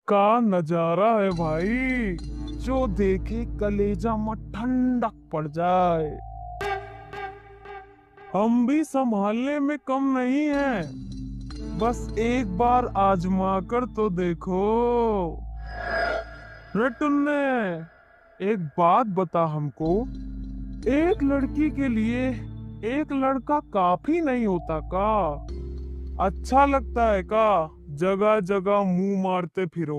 का नजारा है भाई, जो देखे कलेजा में ठंडक पड़ जाए। हम भी संभालने में कम नहीं हैं, बस एक बार आजमा कर तो देखो। रे टुन्ने, एक बात बता हमको, एक लड़की के लिए एक लड़का काफी नहीं होता का? अच्छा लगता है का जगह जगह मुंह मारते फिरो?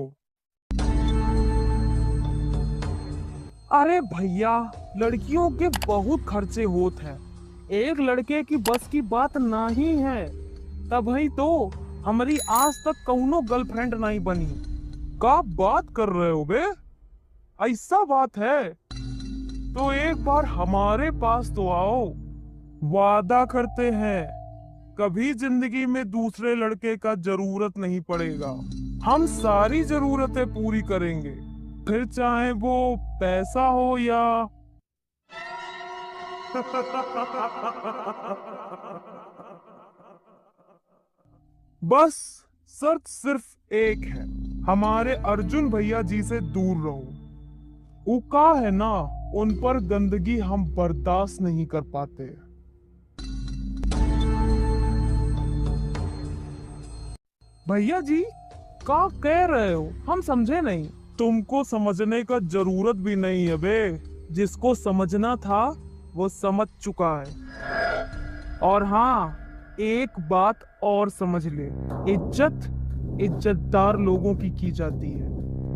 अरे भैया, लड़कियों के बहुत खर्चे होते हैं, एक लड़के की बस की बात नहीं है। तभी तो हमारी आज तक कौनो गर्लफ्रेंड नहीं बनी। का बात कर रहे हो बे? ऐसा बात है तो एक बार हमारे पास तो आओ, वादा करते हैं कभी जिंदगी में दूसरे लड़के का जरूरत नहीं पड़ेगा। हम सारी जरूरतें पूरी करेंगे, फिर चाहे वो पैसा हो या बस शर्त सिर्फ एक है, हमारे अर्जुन भैया जी से दूर रहो। उका है ना, उन पर गंदगी हम बर्दाश्त नहीं कर पाते। भैया जी, क्या कह रहे हो? हम समझे नहीं। तुमको समझने का जरूरत भी नहीं है बे, जिसको समझना था वो समझ चुका है। और हाँ, एक बात और समझ ले, इज्जत इज्जतदार लोगों की जाती है,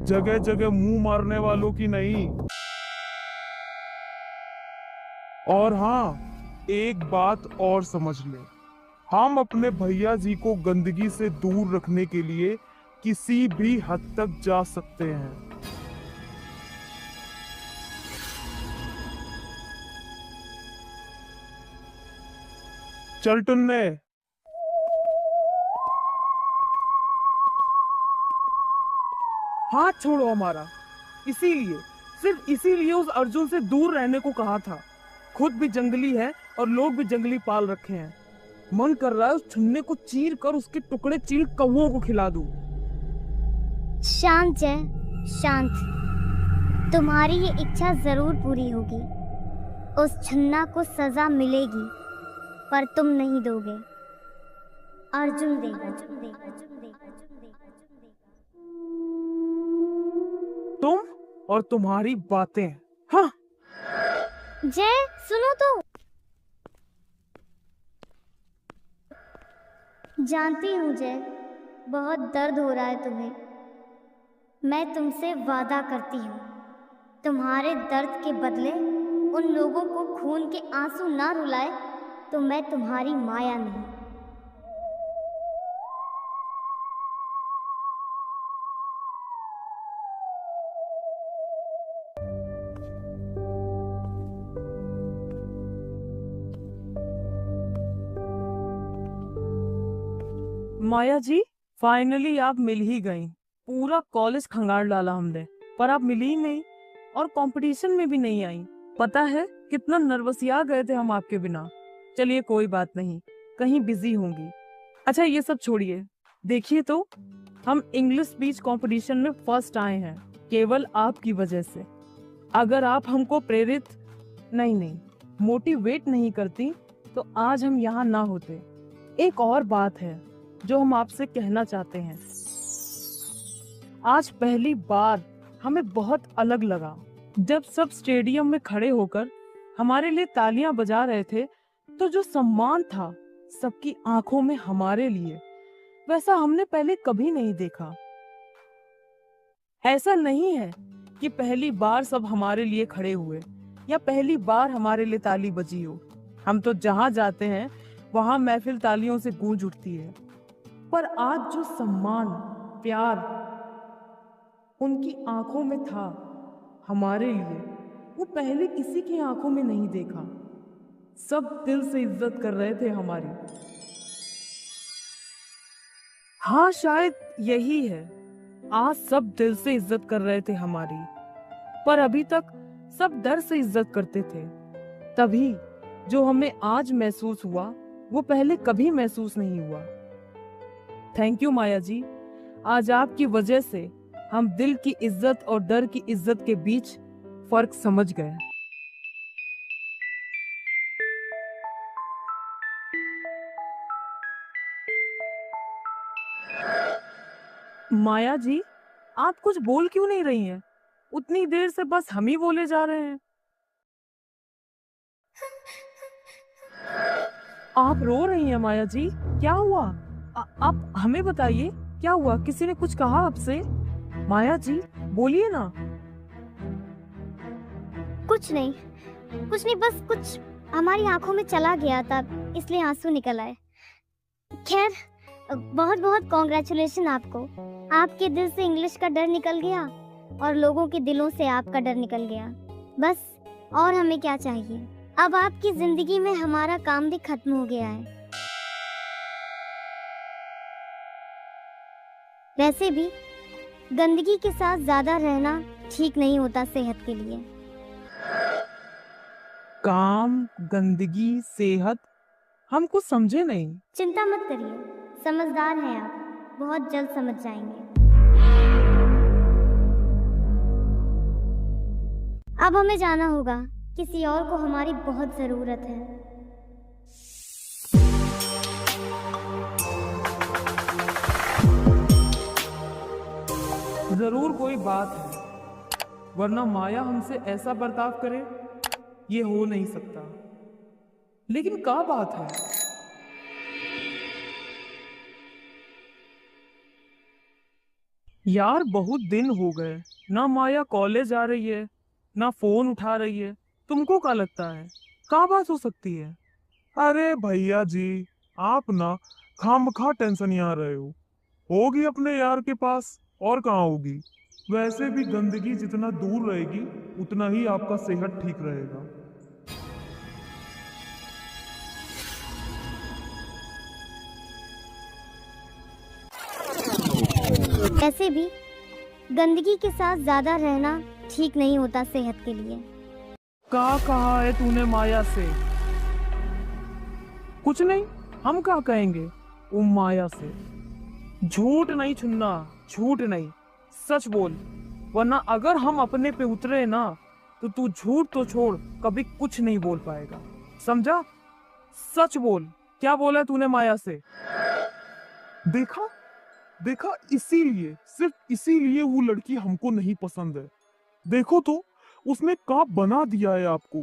जगह जगह मुंह मारने वालों की नहीं। और हाँ, एक बात और समझ ले, हम अपने भैया जी को गंदगी से दूर रखने के लिए किसी भी हद तक जा सकते हैं। चल टुन्ने। हाथ छोड़ो हमारा। इसीलिए, सिर्फ इसीलिए उस अर्जुन से दूर रहने को कहा था। खुद भी जंगली है और लोग भी जंगली पाल रखे हैं। मन कर रहा है उस छुन्ने को चीर कर उसके टुकड़े चील कौवों को खिला दूं। शांत जय, शांत। तुम्हारी ये इच्छा जरूर पूरी होगी। उस छुन्ना को सजा मिलेगी, पर तुम नहीं दोगे, अर्जुन देगा। तुम और तुम्हारी बातें। हाँ। जय, सुनो तो। जानती हूँ जय, बहुत दर्द हो रहा है तुम्हें। मैं तुमसे वादा करती हूँ, तुम्हारे दर्द के बदले उन लोगों को खून के आंसू ना रुलाए तो मैं तुम्हारी माया नहीं। माया जी, फाइनली आप मिल ही गई। पूरा कॉलेज खंगाल डाला हमने, पर आप मिली ही नहीं और कंपटीशन में भी नहीं आई। पता है कितना नर्वसिया गए थे हम आपके बिना। चलिए कोई बात नहीं, कहीं बिजी होंगी। अच्छा ये सब छोड़िए, देखिए तो हम इंग्लिश स्पीच कंपटीशन में फर्स्ट आए हैं, केवल आपकी वजह से। अगर आप हमको प्रेरित नहीं मोटिवेट नहीं करती तो आज हम यहाँ ना होते। एक और बात है जो हम आपसे कहना चाहते हैं। आज पहली बार हमें बहुत अलग लगा जब सब स्टेडियम में खड़े होकर हमारे लिए तालियां बजा रहे थे, तो जो सम्मान था सबकी आंखों में हमारे लिए, वैसा हमने पहले कभी नहीं देखा। ऐसा नहीं है कि पहली बार सब हमारे लिए खड़े हुए या पहली बार हमारे लिए ताली बजी हो। हम तो जहां जाते हैं वहां महफिल तालियों से गूंज उठती है। पर आज जो सम्मान, प्यार उनकी आंखों में था हमारे लिए, वो पहले किसी की आंखों में नहीं देखा। सब दिल से इज्जत कर रहे थे हमारी। हाँ, शायद यही है, आज सब दिल से इज्जत कर रहे थे हमारी, पर अभी तक सब डर से इज्जत करते थे। तभी जो हमें आज महसूस हुआ वो पहले कभी महसूस नहीं हुआ। थैंक यू माया जी, आज आपकी वजह से हम दिल की इज्जत और डर की इज्जत के बीच फर्क समझ गए। माया जी, आप कुछ बोल क्यों नहीं रही हैं? उतनी देर से बस हम ही बोले जा रहे हैं। आप रो रही हैं माया जी, क्या हुआ? आप हमें बताइए, क्या हुआ? किसी ने कुछ कहा आपसे? माया जी, बोलिए ना। कुछ नहीं, कुछ नहीं, बस कुछ हमारी आंखों में चला गया था, इसलिए आंसू निकल आए। खैर, बहुत बहुत कॉन्ग्रेचुलेशन आपको। आपके दिल से इंग्लिश का डर निकल गया और लोगों के दिलों से आपका डर निकल गया। बस, और हमें क्या चाहिए? अब आपकी जिंदगी में हमारा काम भी खत्म हो गया है। वैसे भी गंदगी के साथ ज्यादा रहना ठीक नहीं होता सेहत के लिए। काम, गंदगी, सेहत, हम कुछ समझे नहीं। चिंता मत करिए, समझदार हैं आप, बहुत जल्द समझ जाएंगे। अब हमें जाना होगा, किसी और को हमारी बहुत जरूरत है। जरूर कोई बात है, वरना माया हमसे ऐसा बर्ताव करे, ये हो नहीं सकता। लेकिन क्या बात है? यार, बहुत दिन हो गए, ना माया कॉलेज आ रही है, ना फोन उठा रही है। तुमको क्या लगता है, क्या बात हो सकती है? अरे भैया जी, आप ना खामखा टेंशन यहाँ रहे हो। होगी अपने यार के पास, और कहाँ होगी। वैसे भी गंदगी जितना दूर रहेगी, उतना ही आपका सेहत ठीक रहेगा। वैसे भी गंदगी के साथ ज्यादा रहना ठीक नहीं होता सेहत के लिए। क्या कहा है तूने माया से? कुछ नहीं, हम क्या कहेंगे उम माया से। झूठ नहीं छुन्ना, झूठ नहीं, सच बोल, वरना अगर हम अपने पे उतरे ना, तो तू झूठ तो छोड़, कभी कुछ नहीं बोल पाएगा, समझा? सच बोल, क्या बोला तूने माया से? देखा, देखा, इसीलिए, सिर्फ इसीलिए वो लड़की हमको नहीं पसंद है। देखो तो, उसने क्या बना दिया है आपको,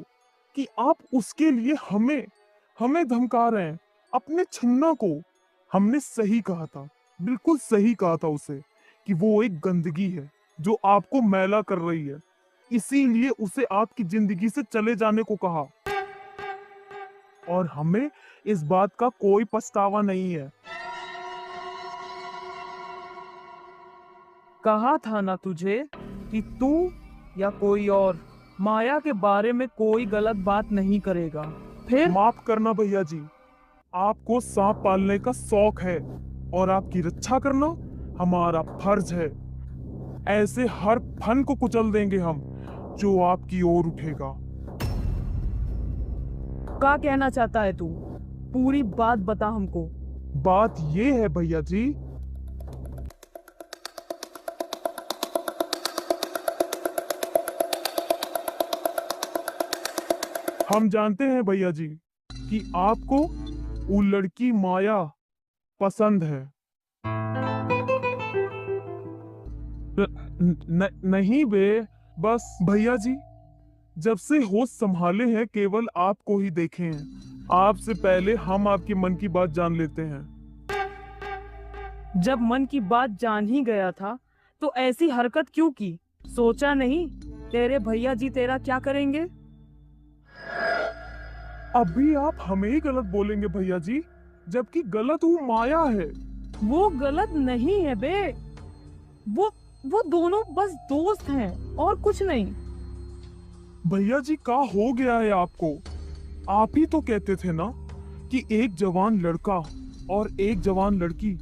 कि आप उसके लिए हमें हमें धमका रहे हैं, अपने छन्ना को। हमने सही कहा था, बिल्कुल सही कहा था उसे, कि वो एक गंदगी है जो आपको मैला कर रही है। इसीलिए उसे आपकी जिंदगी से चले जाने को कहा, और हमें इस बात का कोई पछतावा नहीं है। कहा था ना तुझे कि तू या कोई और माया के बारे में कोई गलत बात नहीं करेगा। फिर माफ करना भैया जी, आपको सांप पालने का शौक है, और आपकी रक्षा करना हमारा फर्ज है। ऐसे हर फन को कुचल देंगे हम जो आपकी ओर उठेगा। क्या कहना चाहता है तू? पूरी बात बता हमको। बात ये है भैया जी, हम जानते हैं भैया जी कि आपको वो लड़की माया पसंद है। नहीं बे, बस भैया जी, जब से होश संभाले हैं केवल आपको ही देखे हैं। आपसे पहले हम आपके मन की बात जान लेते हैं। जब मन की बात जान ही गया था, तो ऐसी हरकत क्यों की? सोचा नहीं तेरे भैया जी तेरा क्या करेंगे? अभी आप हमें ही गलत बोलेंगे भैया जी, जबकि गलत वो माया है। वो गलत नहीं है बे, वो दोनों बस दोस्त हैं और कुछ नहीं। भैया जी, क्या हो गया है आपको? आप ही तो कहते थे ना कि एक जवान लड़का और एक जवान लड़की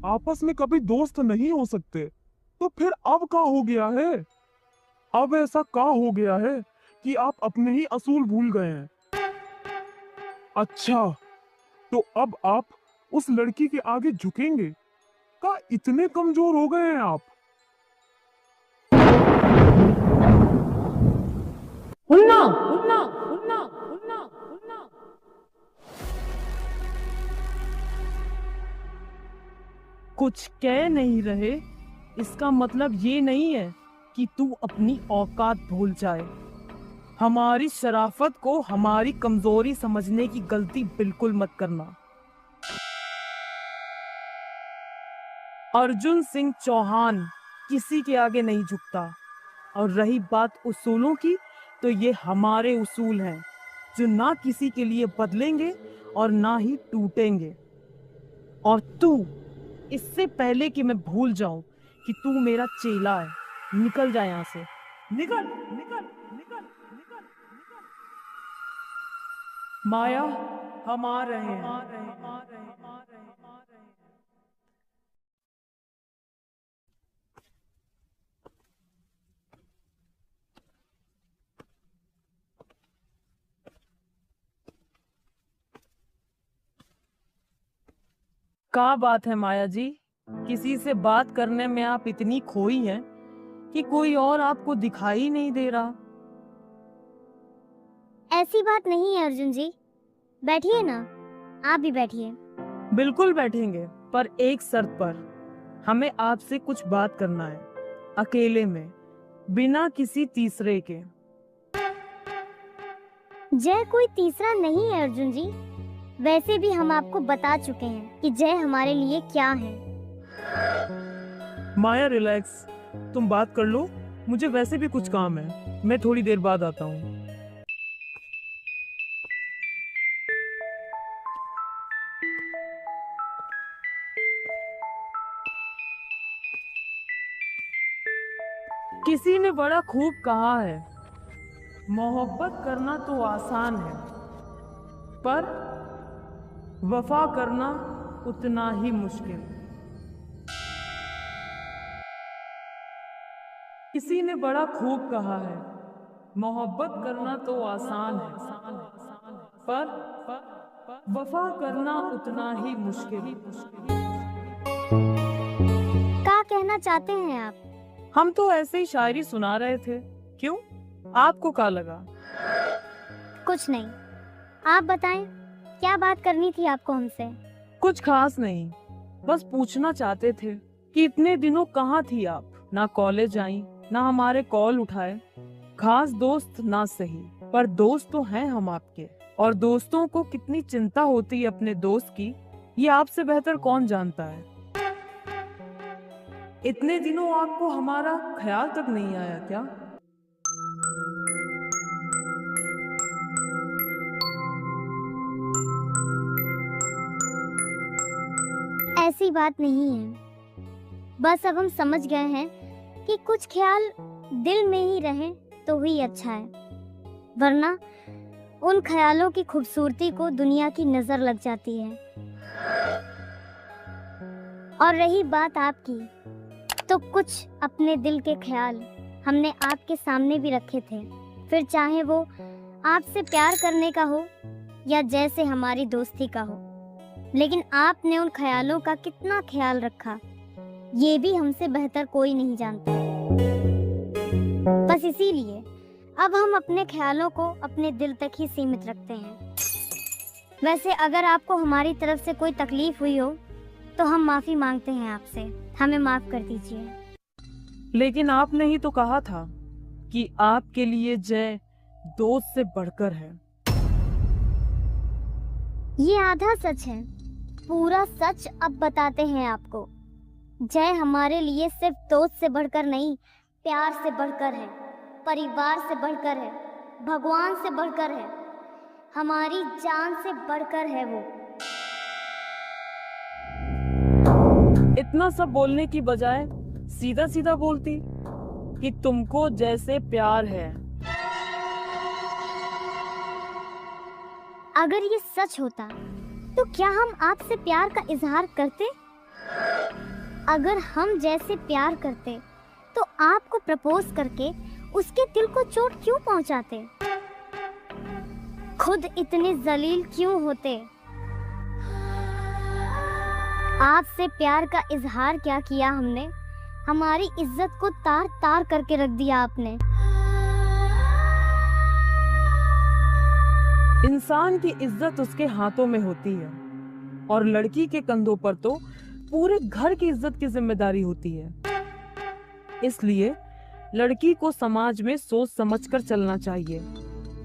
आपस में कभी दोस्त नहीं हो सकते। तो फिर अब क्या हो गया है? अब ऐसा क्या हो गया है कि आप अपने ही असूल भूल गए हैं? अच्छा, तो अब आप उस लड़की के आगे झुकेंगे? क्या इतने कमजोर हो गए हैं आप? हुन्ना हुन्ना हुन्ना हुन्ना हुन्ना। कुछ कह नहीं रहे, इसका मतलब ये नहीं है कि तू अपनी औकात भूल जाए। हमारी शराफत को हमारी कमजोरी समझने की गलती बिल्कुल मत करना। अर्जुन सिंह चौहान किसी के आगे नहीं झुकता। और रही बात उसूलों की, तो ये हमारे उसूल हैं जो ना किसी के लिए बदलेंगे और ना ही टूटेंगे। और तू, इससे पहले कि मैं भूल जाऊं कि तू मेरा चेला है, निकल जा यहां से। निकल निकल निकल निकल निकल। माया, हम आ रहे हैं, आ रहे हैं, आ रहे हैं, आ रहे हैं, आ रहे हैं। क्या बात है माया जी, किसी से बात करने में आप इतनी खोई हैं कि कोई और आपको दिखाई नहीं दे रहा। ऐसी बात नहीं है अर्जुन जी, बैठिए ना, आप भी बैठिए। बिल्कुल बैठेंगे, पर एक शर्त पर। हमें आपसे कुछ बात करना है, अकेले में, बिना किसी तीसरे के। जय कोई तीसरा नहीं है अर्जुन जी, वैसे भी हम आपको बता चुके हैं कि जय हमारे लिए क्या है। माया रिलैक्स, तुम बात कर लो, मुझे वैसे भी कुछ काम है, मैं थोड़ी देर बाद आता हूँ। किसी ने बड़ा खूब कहा है, मोहब्बत करना तो आसान है, पर वफा करना उतना ही मुश्किल। किसी ने बड़ा खूब कहा है, मोहब्बत करना तो आसान है, पर वफा करना उतना ही मुश्किल। क्या कहना चाहते हैं आप? हम तो ऐसे ही शायरी सुना रहे थे, क्यों, आपको क्या लगा? कुछ नहीं, आप बताएं, क्या बात करनी थी आपको हमसे? कुछ खास नहीं, बस पूछना चाहते थे कि इतने दिनों कहाँ थी आप, ना कॉलेज आई, ना हमारे कॉल उठाए। खास दोस्त ना सही, पर दोस्त तो हैं हम आपके, और दोस्तों को कितनी चिंता होती है अपने दोस्त की, ये आपसे बेहतर कौन जानता है। इतने दिनों आपको हमारा ख्याल तक नहीं आया क्या? ऐसी बात नहीं है, बस अब हम समझ गए हैं कि कुछ ख्याल दिल में ही रहें तो ही अच्छा है, वरना उन ख्यालों की खूबसूरती को दुनिया की नजर लग जाती है। और रही बात आपकी, तो कुछ अपने दिल के ख्याल हमने आपके सामने भी रखे थे, फिर चाहे वो आपसे प्यार करने का हो या जैसे हमारी दोस्ती का हो, लेकिन आपने उन ख्यालों का कितना ख्याल रखा, ये भी हमसे बेहतर कोई नहीं जानता। बस इसीलिए अब हम अपने ख्यालों को अपने दिल तक ही सीमित रखते हैं। वैसे अगर आपको हमारी तरफ से कोई तकलीफ हुई हो तो हम माफी मांगते हैं आपसे, हमें माफ कर दीजिए। लेकिन आपने ही तो कहा था कि आपके लिए जय दोस्त से बढ़कर है। ये आधा सच है, पूरा सच अब बताते हैं आपको। जय हमारे लिए सिर्फ दोस्त से बढ़कर नहीं, प्यार से बढ़कर है, परिवार से बढ़कर है, भगवान से बढ़कर है, हमारी जान से बढ़कर है वो। इतना सब बोलने की बजाय सीधा सीधा बोलती कि तुमको जैसे प्यार है। अगर ये सच होता तो क्या हम आपसे प्यार का इजहार करते? अगर हम जैसे प्यार करते तो आपको प्रपोज करके उसके दिल को चोट क्यों पहुंचाते? खुद इतने जलील क्यों होते? आपसे प्यार का इजहार क्या किया हमने, हमारी इज्जत को तार तार करके रख दिया आपने। इंसान की इज्जत उसके हाथों में होती है और लड़की के कंधों पर तो पूरे घर की इज्जत की जिम्मेदारी होती है। इसलिए लड़की को समाज में सोच समझकर चलना चाहिए।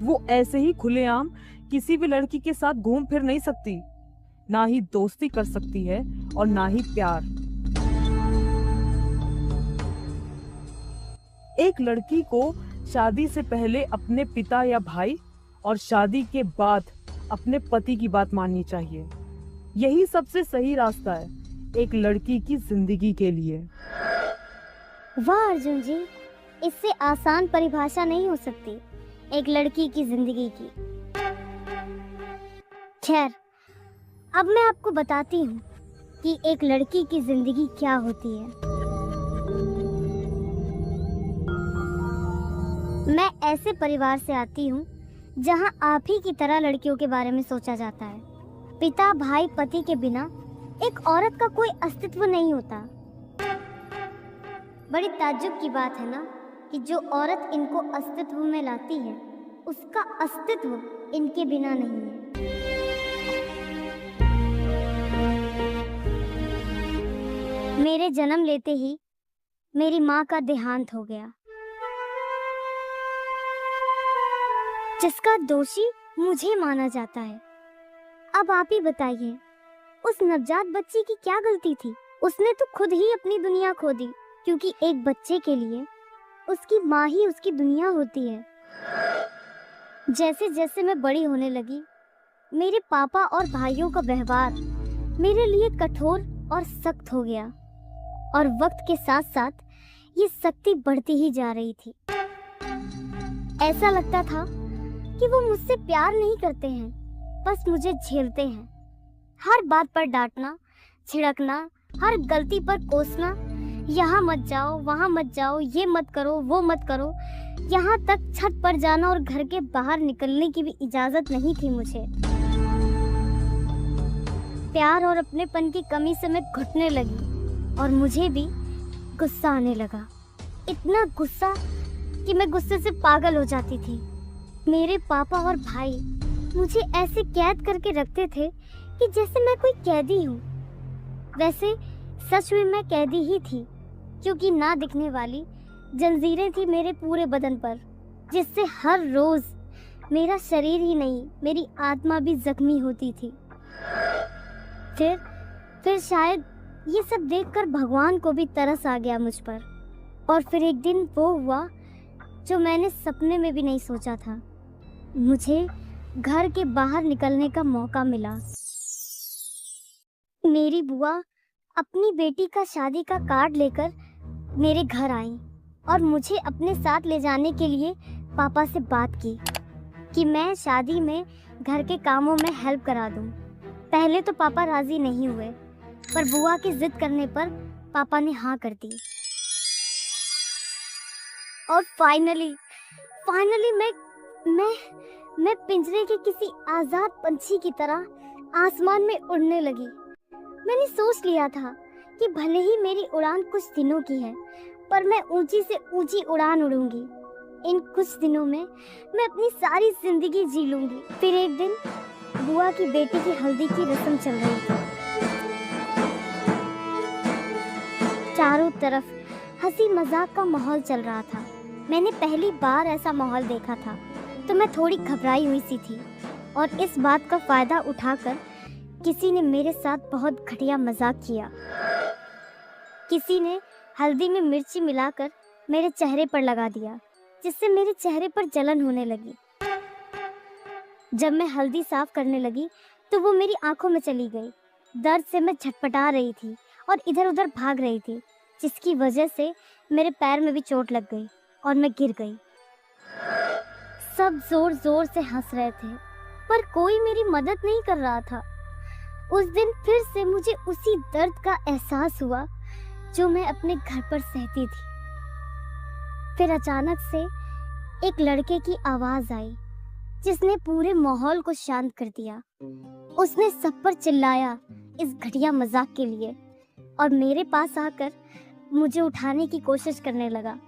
वो ऐसे ही खुलेआम किसी भी लड़की के साथ घूम फिर नहीं सकती, ना ही दोस्ती कर सकती है और ना ही प्यार। एक लड़की को शादी से पहले अपने पिता या भाई और शादी के बाद अपने पति की बात माननी चाहिए। यही सबसे सही रास्ता है एक लड़की की जिंदगी के लिए। वाह अर्जुन जी, इससे आसान परिभाषा नहीं हो सकती एक लड़की की जिंदगी की। खैर, अब मैं आपको बताती हूँ कि एक लड़की की जिंदगी क्या होती है। मैं ऐसे परिवार से आती हूँ जहाँ आप ही की तरह लड़कियों के बारे में सोचा जाता है। पिता, भाई, पति के बिना एक औरत का कोई अस्तित्व नहीं होता। बड़ी ताज्जुब की बात है ना कि जो औरत इनको अस्तित्व में लाती है उसका अस्तित्व इनके बिना नहीं है। मेरे जन्म लेते ही मेरी माँ का देहांत हो गया, जिसका दोषी मुझे माना जाता है। अब आप ही बताइए, उस नवजात बच्ची की क्या गलती थी? उसने तो खुद ही अपनी दुनिया खो दी, क्योंकि एक बच्चे के लिए उसकी माँ ही उसकी दुनिया होती है। जैसे जैसे मैं बड़ी होने लगी, मेरे पापा और भाइयों का व्यवहार मेरे लिए कठोर और सख्त हो गया, और वक्त के साथ साथ ये सख्ती बढ़ती ही जा रही थी। ऐसा लगता था कि वो मुझसे प्यार नहीं करते हैं, बस मुझे झेलते हैं। हर बात पर डांटना, छिड़कना, हर गलती पर कोसना, यहाँ मत जाओ, वहाँ मत जाओ, ये मत करो, वो मत करो, यहाँ तक छत पर जाना और घर के बाहर निकलने की भी इजाजत नहीं थी मुझे। प्यार और अपनेपन की कमी से मैं घुटने लगी और मुझे भी गुस्सा आने लगा। इतना गुस्सा कि मैं गुस्से से पागल हो जाती थी। मेरे पापा और भाई मुझे ऐसे कैद करके रखते थे कि जैसे मैं कोई कैदी हूँ। वैसे सच में मैं कैदी ही थी, क्योंकि ना दिखने वाली जंजीरें थी मेरे पूरे बदन पर, जिससे हर रोज मेरा शरीर ही नहीं, मेरी आत्मा भी जख्मी होती थी। फिर शायद ये सब देखकर भगवान को भी तरस आ गया मुझ पर, और फिर एक दिन वो हुआ जो मैंने सपने में भी नहीं सोचा था। मुझे घर के बाहर निकलने का मौका मिला। मेरी बुआ अपनी बेटी का शादी का कार्ड लेकर मेरे घर आई और मुझे अपने साथ ले जाने के लिए पापा से बात की कि मैं शादी में घर के कामों में हेल्प करा दूं। पहले तो पापा राजी नहीं हुए, पर बुआ की जिद करने पर पापा ने हाँ कर दी। और फाइनली मैं पिंजरे के किसी आजाद पंछी की तरह आसमान में उड़ने लगी। मैंने सोच लिया था कि भले ही मेरी उड़ान कुछ दिनों की है, पर मैं ऊंची से ऊंची उड़ान उड़ूंगी। इन कुछ दिनों में मैं अपनी सारी जिंदगी जी लूंगी। फिर एक दिन बुआ की बेटी की हल्दी की रस्म चल रही थी। चारों तरफ हंसी मजाक का माहौल चल रहा था। मैंने पहली बार ऐसा माहौल देखा था, तो मैं थोड़ी घबराई हुई सी थी, और इस बात का फायदा उठाकर किसी ने मेरे साथ बहुत घटिया मजाक किया। किसी ने हल्दी में मिर्ची मिलाकर मेरे चेहरे पर लगा दिया, जिससे मेरे चेहरे पर जलन होने लगी। जब मैं हल्दी साफ करने लगी तो वो मेरी आंखों में चली गई। दर्द से मैं झटपटा रही थी और इधर उधर भाग रही थी, जिसकी वजह से मेरे पैर में भी चोट लग गई और मैं गिर गई। सब जोर जोर से हंस रहे थे, पर कोई मेरी मदद नहीं कर रहा था। उस दिन फिर से मुझे उसी दर्द का एहसास हुआ जो मैं अपने घर पर सहती थी। फिर अचानक से एक लड़के की आवाज आई, जिसने पूरे माहौल को शांत कर दिया। उसने सब पर चिल्लाया इस घटिया मजाक के लिए, और मेरे पास आकर मुझे उठाने की कोशिश करने लगा।